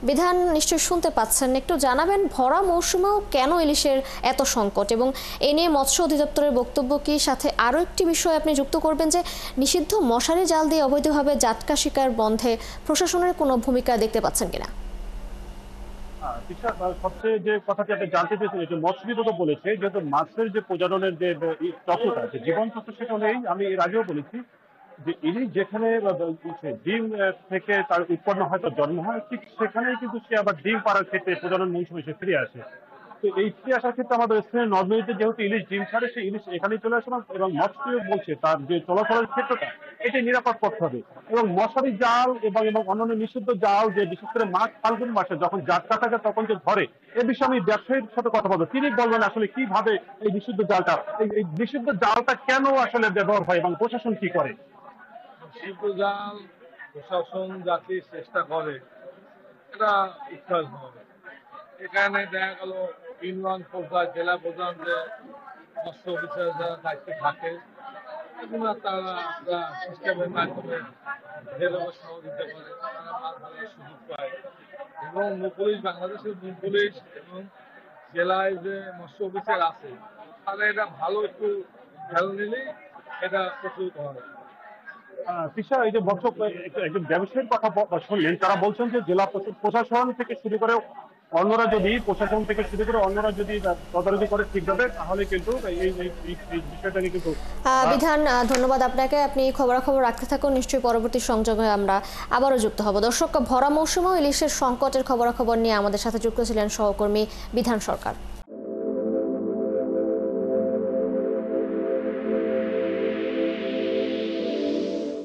বিধান নিশ্চয়ই শুনতে পাচ্ছেন, একটু জানাবেন ভরা মৌসুমেও কেন ইলিশের এত সংকট, এবং এ নিয়ে মৎস্য অধিদপ্তরের বক্তব্য কি? সাথে আরও একটি বিষয় আপনি যুক্ত করবেন যে নিষিদ্ধ মশারি জাল দিয়ে অবৈধভাবে জাটকা শিকার বন্ধে প্রশাসনের কোনো ভূমিকা দেখতে পাচ্ছেন কিনা? সবচেয়ে যে কথাটি আপনি জানতে চেয়েছেন, যে মৎস্য বিভাগ বলেছে যেহেতু মাছের যে প্রজননের যে চক্রটা আছে, জীবন চক্র, সেটা নেই। আমি এর আগেও বলেছি যে ইলিশ যেখানে ডিম থেকে তার উৎপন্ন হয়, তার জন্ম হয়, ঠিক সেখানেই কিন্তু সে আবার ডিম পাড়ার ক্ষেত্রে প্রজনন মৌসুমে সে ফিরে আসে। তো এই ফিরে আসার ক্ষেত্রে আমাদের স্থানীয় নদীতে যেহেতু ইলিশ ডিম ছাড়ে, সেই ইলিশ এখানেই চলে আসে না, এবং মৎস্য বিভাগ বলছে তার যে চলাচলের ক্ষেত্রটা এটা নিরাপদ করতে হবে। এবং মশারি জাল এবং অন্যান্য নিষিদ্ধ জাল, যে বিশেষ করে মাঘ ফাল্গুন মাসে যখন যাত্রা থাকে তখন যে ধরে, এ বিষয়ে আমি ব্যবসায়ীর সাথে কথা বলবো। তিনি বলবেন আসলে কিভাবে এই নিষিদ্ধ জালটা, এই নিষিদ্ধ জালটা কেন আসলে ব্যবহার হয় এবং প্রশাসন কি করে। শিল্প জাল প্রশাসন যাতে চেষ্টা করে এটা উৎসাহ হবে। এখানে দেখা গেল ইউনিয়ন পর্যায়ে জেলা প্রধান যে মৎস্য অফিসার যারা দায়িত্বে থাকে এগুলো তারা সিস্টেমের মাধ্যমে যেভাবে সহযোগিতা করে তারা মাছ ধরার সুযোগ পায়। এবং পুলিশ, বাংলাদেশের পুলিশ এবং জেলায় যে মৎস্য অফিসার আছে তারা এটা ভালো একটু খেয়াল নিলেই এটা প্রচলিত হয়। তৃষা, এই যে মৎস্য একজন ব্যবসায়ীর কথা শুনলেন, তারা বলছেন যে জেলা প্রশাসন থেকে শুরু করে অন্যরা যদি তদারকি করে ঠিকভাবে, তাহলে কিন্তু এই বিষয়টা নিয়ে কিন্তু বিধান, ধন্যবাদ আপনাকে। আপনি খবরাখবর রাখতে থাকুন, নিশ্চয়ই পরবর্তী সংযোগে আমরা আবারও যুক্ত হব। দর্শক, ভরা মৌসুমেও ইলিশের সংকটের খবরাখবর নিয়ে আমাদের সাথে যুক্ত ছিলেন সহকর্মী বিধান সরকার।